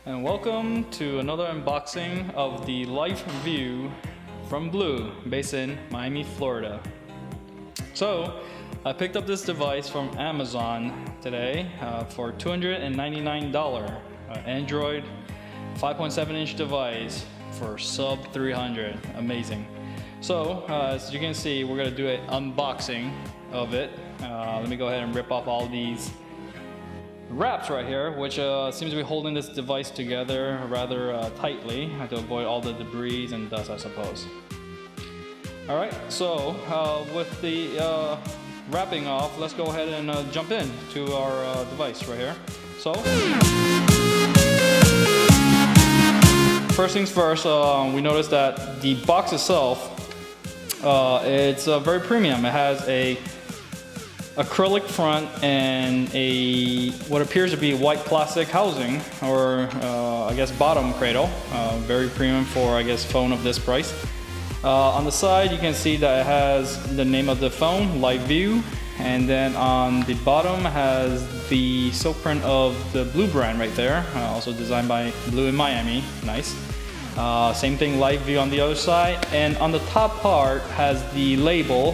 And welcome to another unboxing of the Life View from BLU, based in Miami, Florida. So I picked up this device from Amazon today for $299, Android 5.7-inch device for sub 300. Amazing. So as you can see, we're gonna do an unboxing of it. Let me go ahead and rip off all these wraps right here, which seems to be holding this device together rather tightly to avoid all the debris and dust, I suppose. Alright, so with the wrapping off, let's go ahead and jump in to our device right here. So first things first, we noticed that the box itself, it's very premium. It has a acrylic front and a what appears to be white plastic housing, or I guess bottom cradle. Very premium for, I guess, phone of this price. On the side you can see that it has the name of the phone, Life View, and then on the bottom has the silk print of the BLU brand right there, also designed by BLU in Miami. Nice. Same thing, Life View on the other side, and on the top part has the label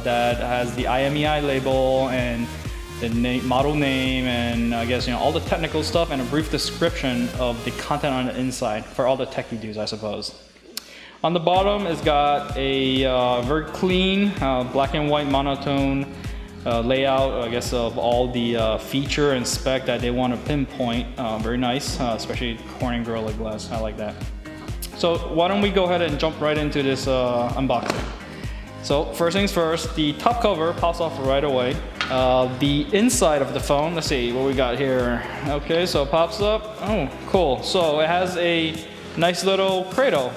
that has the IMEI label and the model name, and I guess, you know, all the technical stuff, and a brief description of the content on the inside for all the techie dudes, I suppose. On the bottom, it's got a very clean black and white monotone layout, I guess, of all the feature and spec that they want to pinpoint. Very nice, especially Corning Gorilla Glass. I like that. So why don't we go ahead and jump right into this unboxing. So first things first, the top cover pops off right away. The inside of the phone, let's see what we got here. Okay, so it pops up. Oh, cool. So it has a nice little cradle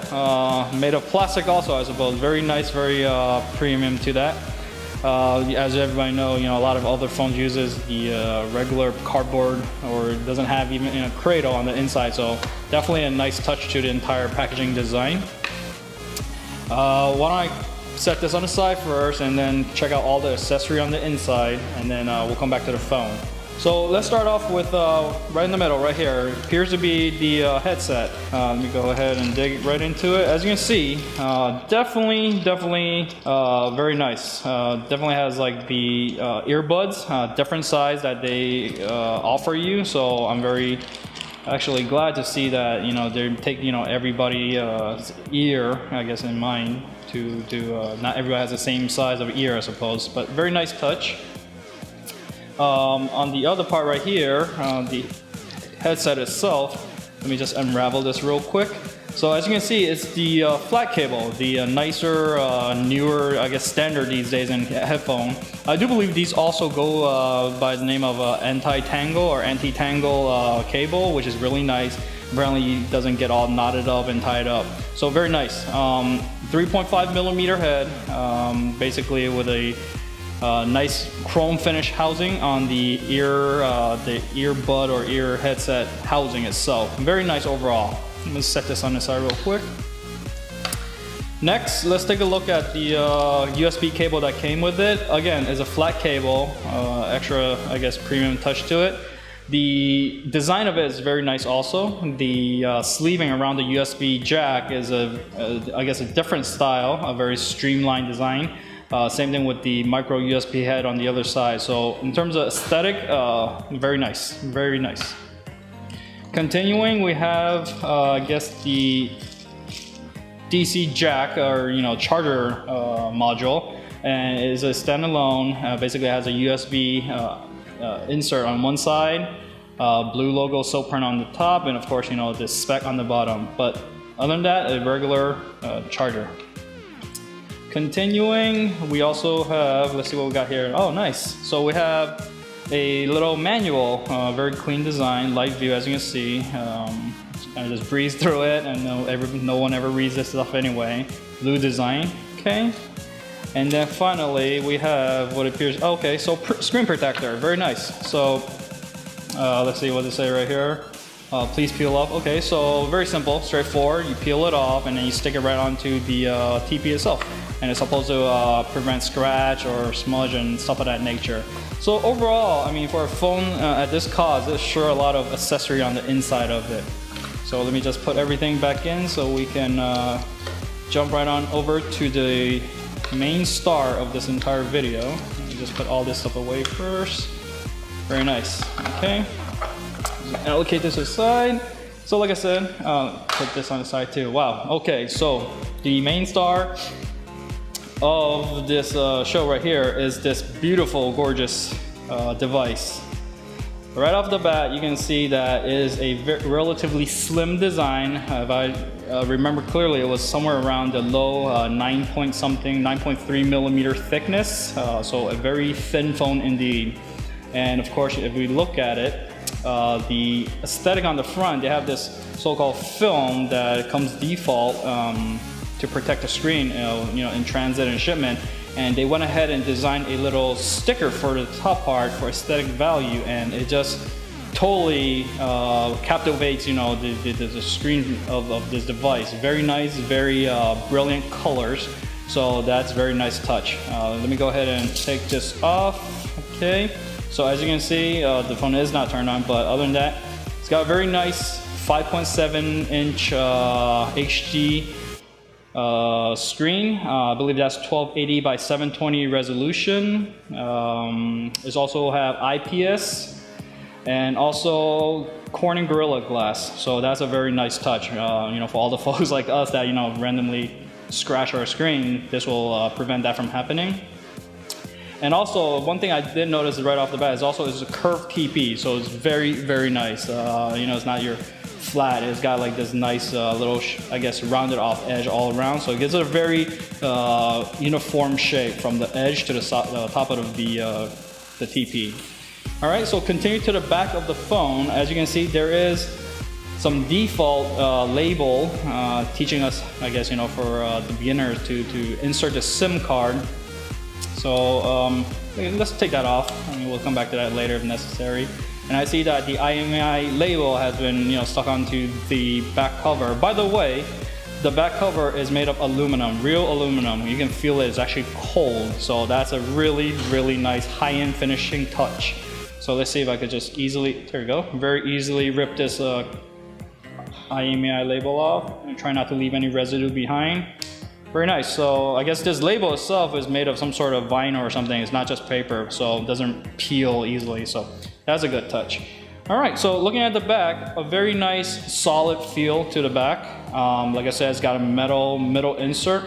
made of plastic also, I suppose. Very nice, very premium to that. As everybody know, a lot of other phones uses the regular cardboard, or it doesn't have even a cradle on the inside, so definitely a nice touch to the entire packaging design. Why don't I set this on the side first and then check out all the accessory on the inside, and then we'll come back to the phone. So let's start off with right in the middle, right here. It appears to be the headset. Let me go ahead and dig right into it. As you can see, definitely very nice. Definitely has like the earbuds, different size that they offer you. So I'm very actually glad to see that they're taking everybody's ear, I guess, in mind. To not everybody has the same size of ear, I suppose, but very nice touch. On the other part right here, the headset itself, let me just unravel this real quick. So as you can see, it's the flat cable, the nicer, newer, I guess, standard these days in headphone. I do believe these also go by the name of anti-tangle or anti-tangle cable, which is really nice. Apparently it doesn't get all knotted up and tied up. So very nice. 3.5 millimeter head, basically with a nice chrome finish housing on the earbud or ear headset housing itself. Very nice overall. Let me set this on the side real quick. Next, let's take a look at the USB cable that came with it. Again, it's a flat cable, extra, I guess, premium touch to it. The design of it is very nice also. The sleeving around the USB jack is I guess a different style, a very streamlined design. Same thing with the micro USB head on the other side. So in terms of aesthetic, very nice, very nice. Continuing, we have I guess the DC jack, or charger module, and it is a standalone. Basically has a USB insert on one side, BLU logo silk print on the top, and of course the spec on the bottom. But other than that, a regular charger. Continuing, we also have, let's see what we got here. Oh, nice. So we have a little manual, very clean design, Life View, as you can see. I just breeze through it, and no one ever reads this stuff anyway. BLU design, okay. And then finally, we have what appears, okay, so screen protector, very nice. So let's see what they say right here. Please peel off. Okay, so very simple, straightforward. You peel it off and then you stick it right onto the TP itself. And it's supposed to prevent scratch or smudge and stuff of that nature. So overall, I mean, for a phone at this cost, there's sure a lot of accessory on the inside of it. So let me just put everything back in so we can jump right on over to the main star of this entire video. Let me just put all this stuff away first. Very nice. Okay. Allocate this aside. So like I said, put this on the side too. Wow. Okay, so the main star of this show right here is this beautiful, gorgeous device. Right off the bat, you can see that it is a relatively slim design. If I remember clearly, it was somewhere around the low 9 point something, 9.3 millimeter thickness. So a very thin phone indeed. And of course, if we look at it, the aesthetic on the front, they have this so-called film that comes default to protect the screen, in transit and shipment. And they went ahead and designed a little sticker for the top part for aesthetic value, and it just totally captivates, the screen of this device. Very nice, very brilliant colors. So that's very nice touch. Let me go ahead and take this off. Okay. So as you can see, the phone is not turned on, but other than that, it's got a very nice 5.7 inch HD screen. I believe that's 1280 by 720 resolution. It's also have IPS and also Corning Gorilla Glass. So that's a very nice touch. For all the folks like us that randomly scratch our screen, this will prevent that from happening. And also, one thing I did notice right off the bat is a curved TP, so it's very, very nice. It's not your flat. It's got like this nice little, rounded off edge all around. So it gives it a very uniform shape from the edge to the top of the TP. All right, so continue to the back of the phone. As you can see, there is some default label teaching us, for the beginners to insert the SIM card. So let's take that off. We'll come back to that later if necessary. And I see that the IMEI label has been stuck onto the back cover. By the way, the back cover is made of aluminum, real aluminum. You can feel it, it's actually cold. So that's a really, really nice high-end finishing touch. So let's see if I could just easily, there we go, very easily rip this IMEI label off and try not to leave any residue behind. Very nice. So I guess this label itself is made of some sort of vinyl or something. It's not just paper, so it doesn't peel easily. So that's a good touch. All right, so looking at the back, a very nice solid feel to the back. Like I said, it's got a middle insert.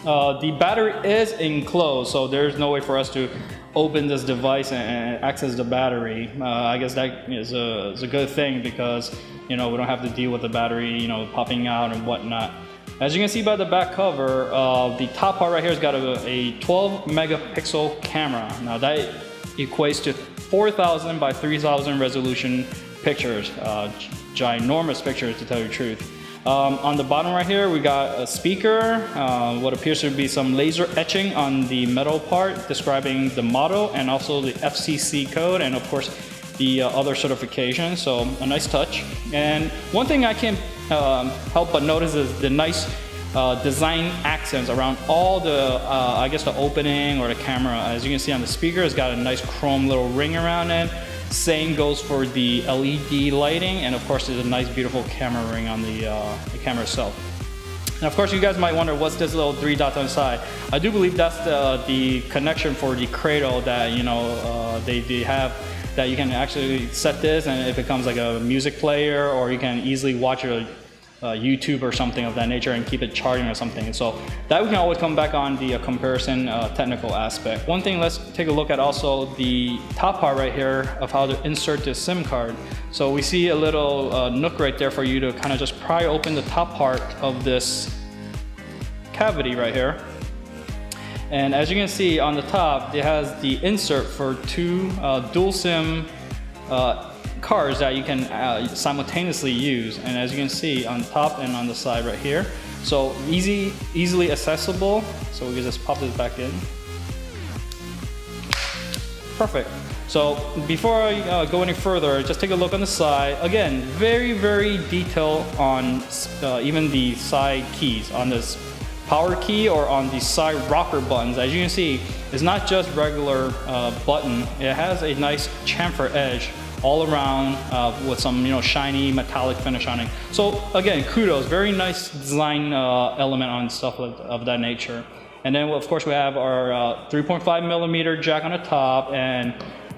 The battery is enclosed, so there's no way for us to open this device and access the battery. I guess that is a good thing because we don't have to deal with the battery popping out and whatnot. As you can see by the back cover, the top part right here has got a 12 megapixel camera. Now that equates to 4,000 by 3,000 resolution pictures. Ginormous pictures, to tell you the truth. On the bottom right here, we got a speaker, what appears to be some laser etching on the metal part describing the model and also the FCC code and of course the other certifications. So a nice touch. And one thing I can't help but notice is the nice design accents around all the the opening or the camera. As you can see on the speaker, it's got a nice chrome little ring around it. Same goes for the LED lighting, and of course there's a nice beautiful camera ring on the camera itself. And of course you guys might wonder what's this little 3 dots on the side. I do believe that's the connection for the cradle that they have, that you can actually set this and it becomes like a music player, or you can easily watch a YouTube or something of that nature and keep it charging or something. So that we can always come back on the comparison technical aspect. One thing, let's take a look at also the top part right here of how to insert the SIM card. So we see a little nook right there for you to kind of just pry open the top part of this cavity right here. And as you can see on the top, it has the insert for 2 dual SIM cards that you can simultaneously use. And as you can see on top and on the side right here, so easily accessible. So we can just pop this back in. Perfect. So before I go any further, just take a look on the side. Again, very, very detailed on even the side keys, on this power key or on the side rocker buttons. As you can see, it's not just regular button. It has a nice chamfer edge all around with some shiny metallic finish on it. So again, kudos, very nice design element on stuff of that nature. And then of course we have our 3.5 millimeter jack on the top and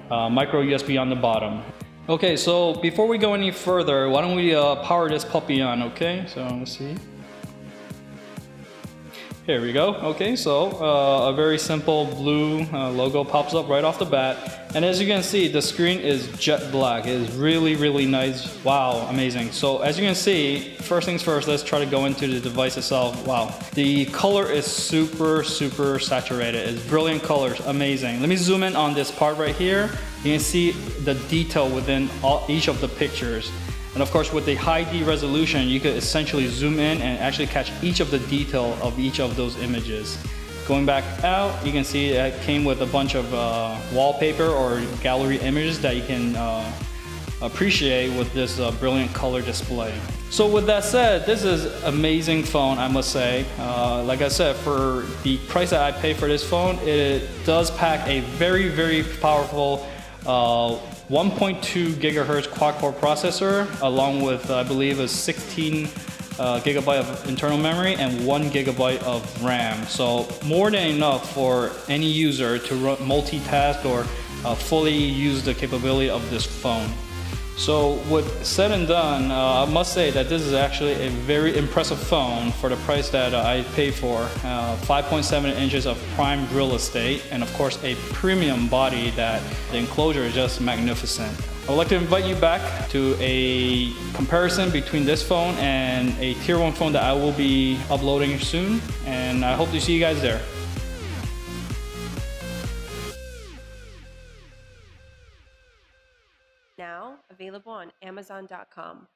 micro USB on the bottom. Okay, so before we go any further, why don't we power this puppy on, okay? So let's see. Here we go. Okay, so a very simple blue logo pops up right off the bat. And as you can see, the screen is jet black. It is really, really nice. Wow, amazing. So as you can see, first things first, let's try to go into the device itself. Wow, the color is super, super saturated. It's brilliant colors, amazing. Let me zoom in on this part right here. You can see the detail within each of the pictures. And of course, with the high D resolution, you could essentially zoom in and actually catch each of the detail of each of those images. Going back out, you can see it came with a bunch of wallpaper or gallery images that you can appreciate with this brilliant color display. So with that said, this is amazing phone, I must say. Like I said, for the price that I pay for this phone, it does pack a very, very powerful 1.2 gigahertz quad-core processor, along with, I believe, a 16 gigabyte of internal memory and 1 gigabyte of RAM. So more than enough for any user to multitask or fully use the capability of this phone. So with said and done, I must say that this is actually a very impressive phone for the price that I paid for. 5.7 inches of prime real estate, and of course a premium body that the enclosure is just magnificent. I would like to invite you back to a comparison between this phone and a tier 1 phone that I will be uploading soon, and I hope to see you guys there. Now available on Amazon.com.